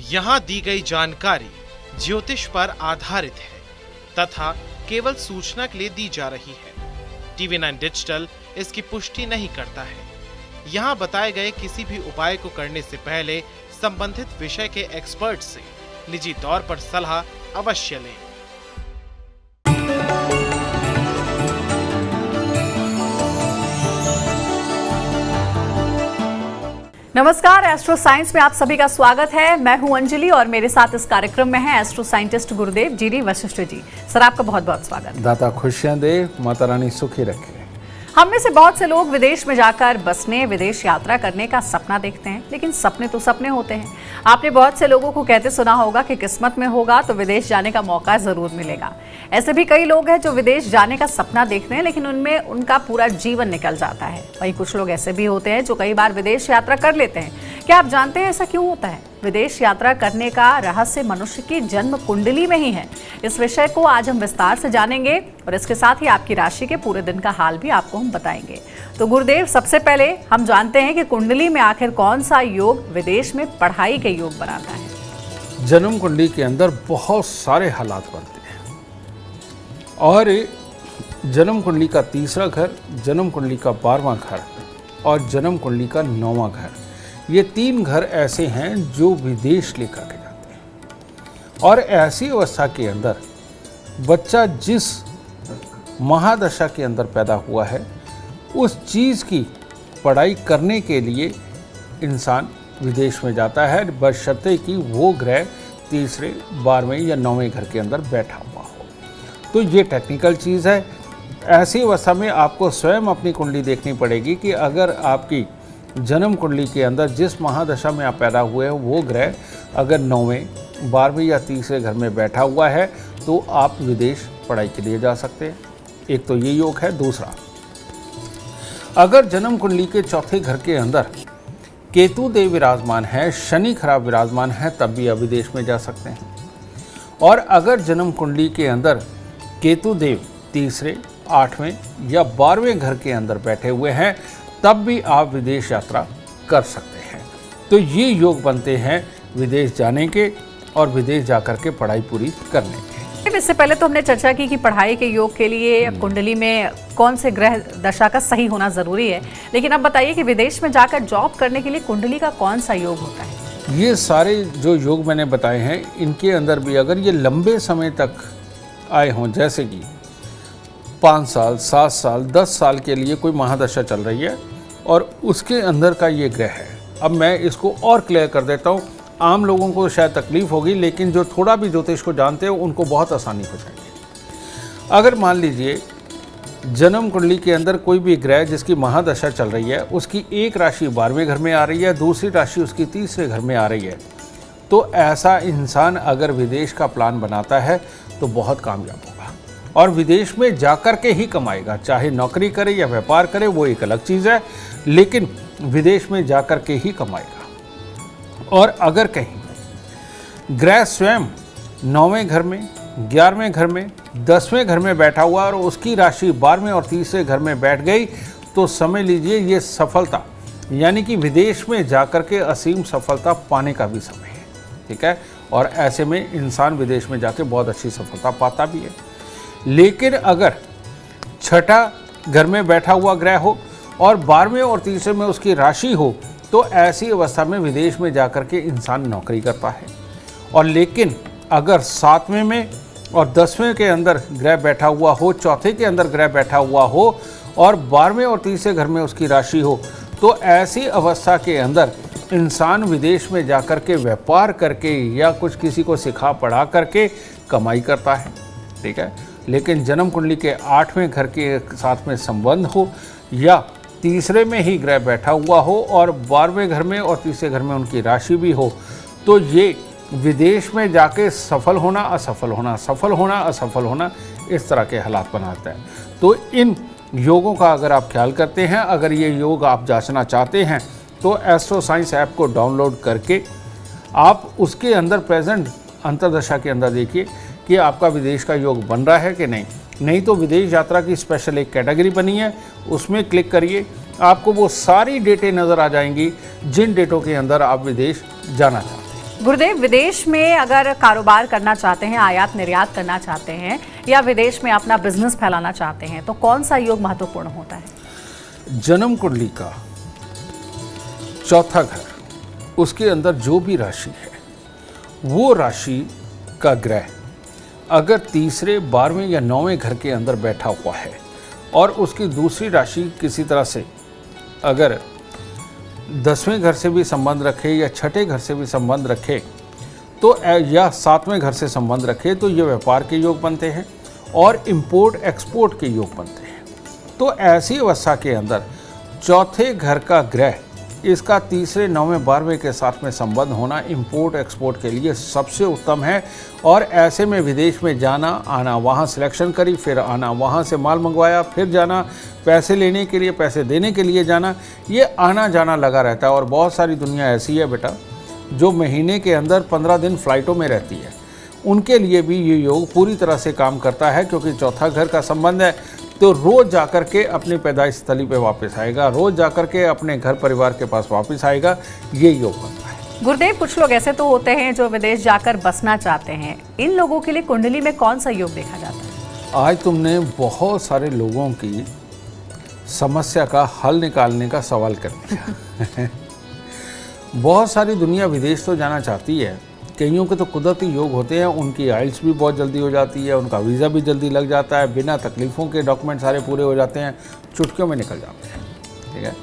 यहाँ दी गई जानकारी ज्योतिष पर आधारित है तथा केवल सूचना के लिए दी जा रही है। TV9 डिजिटल इसकी पुष्टि नहीं करता है। यहाँ बताए गए किसी भी उपाय को करने से पहले संबंधित विषय के एक्सपर्ट से निजी तौर पर सलाह अवश्य लें। नमस्कार, एस्ट्रो साइंस में आप सभी का स्वागत है। मैं हूं अंजलि और मेरे साथ इस कार्यक्रम में हैं एस्ट्रो साइंटिस्ट गुरुदेव जी वशिष्ठ जी। सर, आपका बहुत बहुत स्वागत। दाता खुशियां दे, माता रानी सुखी रखे। हम में से बहुत से लोग विदेश में जाकर बसने, विदेश यात्रा करने का सपना देखते हैं, लेकिन सपने तो सपने होते हैं। आपने बहुत से लोगों को कहते सुना होगा कि किस्मत में होगा तो विदेश जाने का मौका जरूर मिलेगा। ऐसे भी कई लोग हैं जो विदेश जाने का सपना देखते हैं, लेकिन उनमें उनका पूरा जीवन निकल जाता है। वहीं कुछ लोग ऐसे भी होते हैं जो कई बार विदेश यात्रा कर लेते हैं। क्या आप जानते हैं ऐसा क्यों होता है? विदेश यात्रा करने का रहस्य मनुष्य की जन्म कुंडली में ही है। इस विषय को आज हम विस्तार से जानेंगे और इसके साथ ही आपकी राशि के पूरे दिन का हाल भी आपको हम बताएंगे। तो गुरुदेव, सबसे पहले हम जानते हैं कि कुंडली में आखिर कौन सा योग विदेश में पढ़ाई के योग बनाता है? जन्म कुंडली के अंदर बहुत सारे हालात बनते हैं और जन्म कुंडली का तीसरा घर, जन्म कुंडली का 12वां घर और जन्म कुंडली का 9वां घर, ये 3 घर ऐसे हैं जो विदेश लेकर के जाते हैं। और ऐसी अवस्था के अंदर बच्चा जिस महादशा के अंदर पैदा हुआ है उस चीज़ की पढ़ाई करने के लिए इंसान विदेश में जाता है, बशर्ते कि वो ग्रह तीसरे, 12वें या 9वें घर के अंदर बैठा हुआ हो। तो ये टेक्निकल चीज़ है। ऐसी अवस्था में आपको स्वयं अपनी कुंडली देखनी पड़ेगी कि अगर आपकी जन्म कुंडली के अंदर जिस महादशा में आप पैदा हुए हैं वो ग्रह अगर 9वें, 12वें या तीसरे घर में बैठा हुआ है तो आप विदेश पढ़ाई के लिए जा सकते हैं। एक तो ये योग है। दूसरा, अगर जन्म कुंडली के चौथे घर के अंदर केतु देव विराजमान है, शनि खराब विराजमान है, तब भी आप विदेश में जा सकते हैं। और अगर जन्म कुंडली के अंदर केतु देव तीसरे, 8वें या 12वें घर के अंदर बैठे हुए हैं तब भी आप विदेश यात्रा कर सकते हैं। तो ये योग बनते हैं विदेश जाने के और विदेश जाकर के पढ़ाई पूरी करने के। इससे पहले तो हमने चर्चा की कि पढ़ाई के योग के लिए कुंडली में कौन से ग्रह दशा का सही होना जरूरी है, लेकिन अब बताइए कि विदेश में जाकर जॉब करने के लिए कुंडली का कौन सा योग होता है? ये सारे जो योग मैंने बताए हैं इनके अंदर भी अगर ये लंबे समय तक आए हों, जैसे कि 5 साल, 7 साल, 10 साल के लिए कोई महादशा चल रही है और उसके अंदर का ये ग्रह है। अब मैं इसको और क्लियर कर देता हूँ। आम लोगों को शायद तकलीफ होगी, लेकिन जो थोड़ा भी ज्योतिष को जानते हो उनको बहुत आसानी हो जाएगी। अगर मान लीजिए जन्म कुंडली के अंदर कोई भी ग्रह जिसकी महादशा चल रही है, उसकी एक राशि 12वें घर में आ रही है, दूसरी राशि उसकी तीसरे घर में आ रही है, तो ऐसा इंसान अगर विदेश का प्लान बनाता है तो बहुत कामयाब होगा और विदेश में जाकर के ही कमाएगा। चाहे नौकरी करे या व्यापार करे वो एक अलग चीज़ है, लेकिन विदेश में जाकर के ही कमाएगा। और अगर कहीं ग्रह स्वयं 9वें घर में, 11वें घर में, 10वें घर में बैठा हुआ और उसकी राशि 12वें और तीसरे घर में बैठ गई तो समझ लीजिए ये सफलता, यानी कि विदेश में जाकर के असीम सफलता पाने का भी समय है। ठीक है। और ऐसे में इंसान विदेश में जाके बहुत अच्छी सफलता पाता भी है। लेकिन अगर छठा घर में बैठा हुआ ग्रह हो और 12वें और तीसरे में उसकी राशि हो तो ऐसी अवस्था में विदेश में जाकर के इंसान नौकरी करता है। और लेकिन अगर 7वें में और 10वें के अंदर ग्रह बैठा हुआ हो, चौथे के अंदर ग्रह बैठा हुआ हो और 12वें और तीसरे घर में उसकी राशि हो तो ऐसी अवस्था के अंदर इंसान विदेश में जाकर के व्यापार करके या कुछ किसी को सिखा पढ़ा करके कमाई करता है। ठीक है। लेकिन जन्म कुंडली के 8वें घर के साथ में संबंध हो या तीसरे में ही ग्रह बैठा हुआ हो और 12वें घर में और तीसरे घर में उनकी राशि भी हो तो ये विदेश में जाके सफल होना, असफल होना, सफल होना, असफल होना, इस तरह के हालात बनाता है। तो इन योगों का अगर आप ख्याल करते हैं, अगर ये योग आप जांचना चाहते हैं तो एस्ट्रो साइंस ऐप को डाउनलोड करके आप उसके अंदर प्रेजेंट अंतर्दशा के अंदर देखिए कि आपका विदेश का योग बन रहा है कि नहीं तो विदेश यात्रा की स्पेशल एक कैटेगरी बनी है, उसमें क्लिक करिए, आपको वो सारी डेटें नज़र आ जाएंगी जिन डेटों के अंदर आप विदेश जाना चाहते हैं। गुरुदेव, विदेश में अगर कारोबार करना चाहते हैं, आयात निर्यात करना चाहते हैं या विदेश में अपना बिजनेस फैलाना चाहते हैं तो कौन सा योग महत्वपूर्ण होता है? जन्म कुंडली का चौथा घर, उसके अंदर जो भी राशि है वो राशि का ग्रह अगर तीसरे, 12वें या 9वें घर के अंदर बैठा हुआ है और उसकी दूसरी राशि किसी तरह से अगर 10वें घर से भी संबंध रखे या छठे घर से भी संबंध रखे तो या 7वें घर से संबंध रखे तो ये व्यापार के योग बनते हैं और इंपोर्ट एक्सपोर्ट के योग बनते हैं। तो ऐसी अवस्था के अंदर चौथे घर का ग्रह, इसका तीसरे, 9वें, 12वें के साथ में संबंध होना इंपोर्ट एक्सपोर्ट के लिए सबसे उत्तम है। और ऐसे में विदेश में जाना आना, वहाँ सिलेक्शन करी, फिर आना, वहाँ से माल मंगवाया, फिर जाना, पैसे लेने के लिए, पैसे देने के लिए जाना, ये आना जाना लगा रहता है। और बहुत सारी दुनिया ऐसी है बेटा जो महीने के अंदर 15 दिन फ्लाइटों में रहती है, उनके लिए भी ये योग पूरी तरह से काम करता है क्योंकि चौथा घर का संबंध है। तो रोज़ जाकर के अपनी पैदाइश स्थली पे वापस आएगा, रोज़ जाकर के अपने घर परिवार के पास वापस आएगा, ये योग बनता है। गुरुदेव, कुछ लोग ऐसे तो होते हैं जो विदेश जाकर बसना चाहते हैं, इन लोगों के लिए कुंडली में कौन सा योग देखा जाता है? आज तुमने बहुत सारे लोगों की समस्या का हल निकालने का सवाल कर दिया। बहुत सारी दुनिया विदेश तो जाना चाहती है, कईयों के तो कुदरती योग होते हैं, उनकी आइल्स भी बहुत जल्दी हो जाती है, उनका वीज़ा भी जल्दी लग जाता है, बिना तकलीफ़ों के डॉक्यूमेंट सारे पूरे हो जाते हैं, चुटकियों में निकल जाते हैं, ठीक है।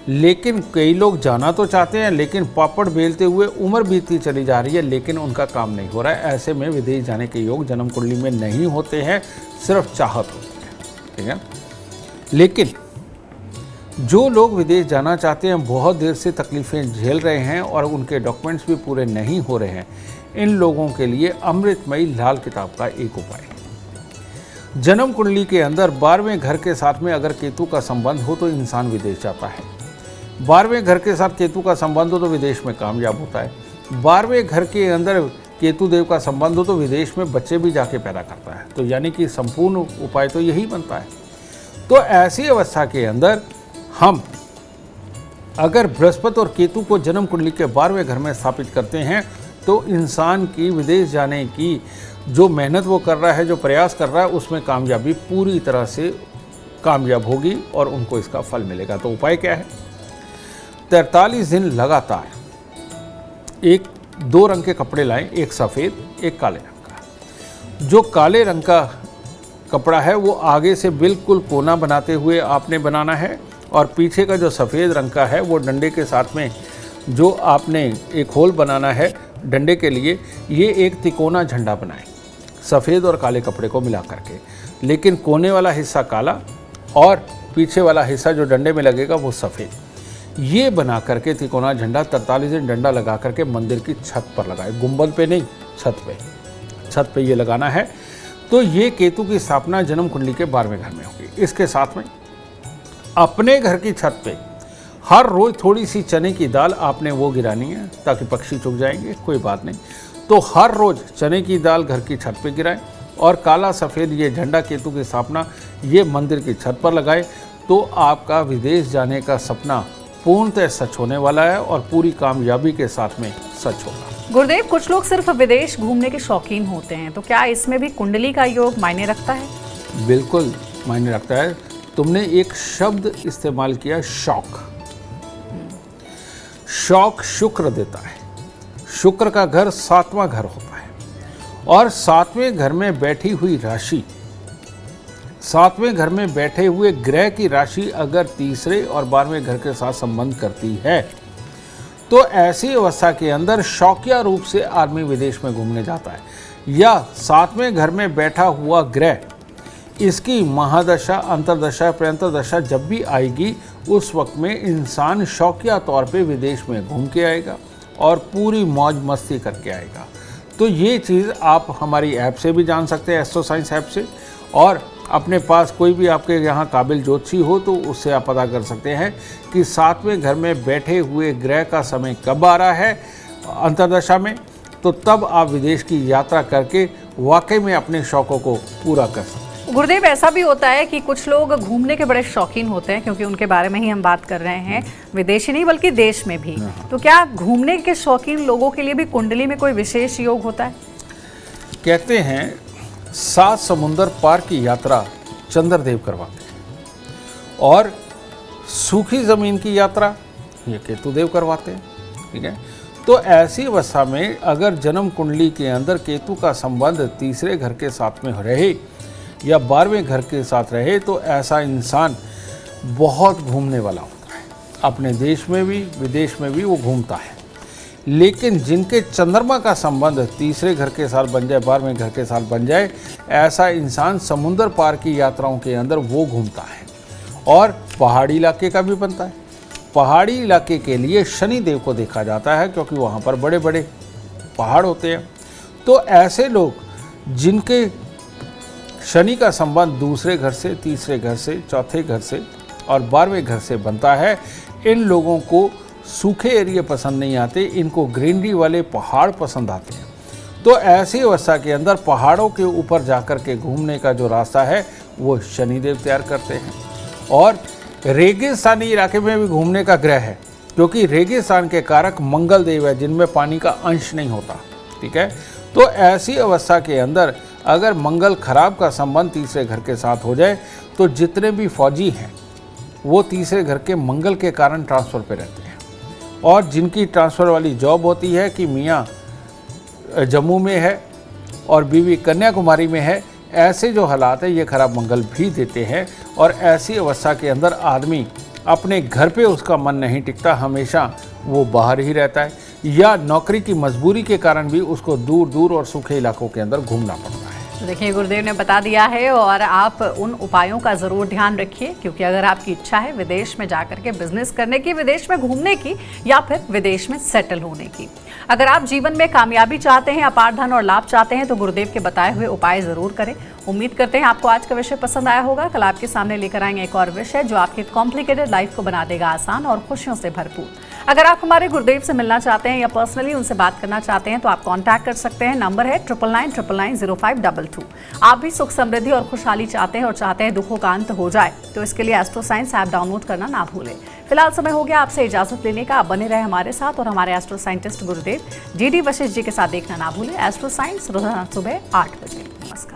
लेकिन कई लोग जाना तो चाहते हैं लेकिन पापड़ बेलते हुए उम्र बीतती चली जा रही है लेकिन उनका काम नहीं हो रहा है। ऐसे में विदेश जाने के योग जन्म कुंडली में नहीं होते हैं, सिर्फ चाहत होती है, ठीक है। लेकिन जो लोग विदेश जाना चाहते हैं, बहुत देर से तकलीफ़ें झेल रहे हैं और उनके डॉक्यूमेंट्स भी पूरे नहीं हो रहे हैं, इन लोगों के लिए अमृतमयी लाल किताब का एक उपाय। जन्म कुंडली के अंदर 12वें घर के साथ में अगर केतु का संबंध हो तो इंसान विदेश जाता है। 12वें घर के साथ केतु का संबंध हो तो विदेश में कामयाब होता है। 12वें घर के अंदर केतु देव का संबंध हो तो विदेश में बच्चे भी जाके पैदा करता है। तो यानी कि संपूर्ण उपाय तो यही बनता है। तो ऐसी अवस्था के अंदर हम अगर बृहस्पति और केतु को जन्म कुंडली के 12वें घर में स्थापित करते हैं तो इंसान की विदेश जाने की जो मेहनत वो कर रहा है, जो प्रयास कर रहा है, उसमें कामयाबी पूरी तरह से कामयाब होगी और उनको इसका फल मिलेगा। तो उपाय क्या है? 43 दिन लगातार एक 2 रंग के कपड़े लाएं, एक सफ़ेद एक काले रंग का। जो काले रंग का कपड़ा है वो आगे से बिल्कुल कोना बनाते हुए आपने बनाना है और पीछे का जो सफ़ेद रंग का है वो डंडे के साथ में जो आपने एक होल बनाना है डंडे के लिए, ये एक तिकोना झंडा बनाएं सफ़ेद और काले कपड़े को मिला करके, लेकिन कोने वाला हिस्सा काला और पीछे वाला हिस्सा जो डंडे में लगेगा वो सफ़ेद। ये बना करके तिकोना झंडा 43 दिन डंडा लगा करके मंदिर की छत पर लगाए, गुंबद पे नहीं, छत पे ये लगाना है। तो ये केतु की स्थापना जन्म कुंडली के 12वें घर में होगी। इसके साथ में अपने घर की छत पे हर रोज़ थोड़ी सी चने की दाल आपने वो गिरानी है ताकि पक्षी चुग जाएंगे, कोई बात नहीं। तो हर रोज़ चने की दाल घर की छत पे गिराएं और काला सफ़ेद ये झंडा केतु की स्थापना ये मंदिर की छत पर लगाएं। तो आपका विदेश जाने का सपना पूर्णतः सच होने वाला है और पूरी कामयाबी के साथ में सच होगा। गुरुदेव, कुछ लोग सिर्फ विदेश घूमने के शौकीन होते हैं, तो क्या इसमें भी कुंडली का योग मायने रखता है? बिल्कुल मायने रखता है। तुमने एक शब्द इस्तेमाल किया, शौक। शौक शुक्र देता है। शुक्र का घर 7वां घर होता है और 7वें घर में बैठी हुई राशि, 7वें घर में बैठे हुए ग्रह की राशि अगर तीसरे और 12वें घर के साथ संबंध करती है तो ऐसी अवस्था के अंदर शौकिया रूप से आदमी विदेश में घूमने जाता है। या 7वें घर में बैठा हुआ ग्रह, इसकी महादशा, अंतरदशा, प्रयंतरदशा जब भी आएगी उस वक्त में इंसान शौकिया तौर पे विदेश में घूम के आएगा और पूरी मौज मस्ती करके आएगा। तो ये चीज़ आप हमारी ऐप से भी जान सकते हैं, एस्ट्रो साइंस ऐप से, और अपने पास कोई भी आपके यहाँ काबिल ज्योतिषी हो तो उससे आप पता कर सकते हैं कि 7वें घर में बैठे हुए ग्रह का समय कब आ रहा है अंतरदशा में। तो तब आप विदेश की यात्रा करके वाकई में अपने शौकों को पूरा कर सकते हैं। गुरुदेव, ऐसा भी होता है कि कुछ लोग घूमने के बड़े शौकीन होते हैं, क्योंकि उनके बारे में ही हम बात कर रहे हैं, विदेशी नहीं बल्कि देश में भी। तो क्या घूमने के शौकीन लोगों के लिए भी कुंडली में कोई विशेष योग होता है? कहते हैं 7 समुंदर पार की यात्रा चंद्रदेव करवाते हैं और सूखी जमीन की यात्रा ये केतुदेव करवाते हैं। ठीक है, तो ऐसी अवस्था में अगर जन्म कुंडली के अंदर केतु का संबंध तीसरे घर के साथ में रहे या 12वें घर के साथ रहे तो ऐसा इंसान बहुत घूमने वाला होता है। अपने देश में भी विदेश में भी वो घूमता है। लेकिन जिनके चंद्रमा का संबंध तीसरे घर के साथ बन जाए, 12वें घर के साथ बन जाए, ऐसा इंसान समुद्र पार की यात्राओं के अंदर वो घूमता है। और पहाड़ी इलाके का भी बनता है। पहाड़ी इलाके के लिए शनि देव को देखा जाता है, क्योंकि वहाँ पर बड़े बड़े पहाड़ होते हैं। तो ऐसे लोग जिनके शनि का संबंध दूसरे घर से, तीसरे घर से, चौथे घर से और 12वें घर से बनता है, इन लोगों को सूखे एरिया पसंद नहीं आते, इनको ग्रीनरी वाले पहाड़ पसंद आते हैं। तो ऐसी अवस्था के अंदर पहाड़ों के ऊपर जाकर के घूमने का जो रास्ता है वो शनिदेव तैयार करते हैं। और रेगिस्तानी इलाके में भी घूमने का ग्रह है, क्योंकि रेगिस्तान के कारक मंगल देव है, जिनमें पानी का अंश नहीं होता। ठीक है, तो ऐसी अवस्था के अंदर अगर मंगल खराब का संबंध तीसरे घर के साथ हो जाए तो जितने भी फौजी हैं वो तीसरे घर के मंगल के कारण ट्रांसफ़र पे रहते हैं। और जिनकी ट्रांसफ़र वाली जॉब होती है कि मियाँ जम्मू में है और बीवी कन्याकुमारी में है, ऐसे जो हालात है ये खराब मंगल भी देते हैं। और ऐसी अवस्था के अंदर आदमी अपने घर पे उसका मन नहीं टिकता, हमेशा वो बाहर ही रहता है, या नौकरी की मजबूरी के कारण भी उसको दूर दूर और सूखे इलाकों के अंदर घूमना पड़ता है। तो देखिए, गुरुदेव ने बता दिया है और आप उन उपायों का ज़रूर ध्यान रखिए, क्योंकि अगर आपकी इच्छा है विदेश में जाकर के बिजनेस करने की, विदेश में घूमने की या फिर विदेश में सेटल होने की, अगर आप जीवन में कामयाबी चाहते हैं, अपार धन और लाभ चाहते हैं, तो गुरुदेव के बताए हुए उपाय ज़रूर करें। उम्मीद करते हैं आपको आज का विषय पसंद आया होगा। कल आपके सामने लेकर आएंगे एक और विषय जो आपकी कॉम्प्लिकेटेड लाइफ को बना देगा आसान और खुशियों से भरपूर। अगर आप हमारे गुरुदेव से मिलना चाहते हैं या पर्सनली उनसे बात करना चाहते हैं तो आप कांटेक्ट कर सकते हैं। नंबर है 9999900522। आप भी सुख समृद्धि और खुशहाली चाहते हैं और चाहते हैं दुखों का अंत हो जाए, तो इसके लिए एस्ट्रो साइंस ऐप डाउनलोड करना ना भूलें। फिलहाल समय हो गया आपसे इजाजत लेने का। आप बने रहे हमारे साथ और हमारे एस्ट्रो साइंटिस्ट गुरुदेव GD वशिष्ठ जी के साथ देखना ना भूलें एस्ट्रो साइंस रोजाना सुबह 8 बजे। नमस्कार।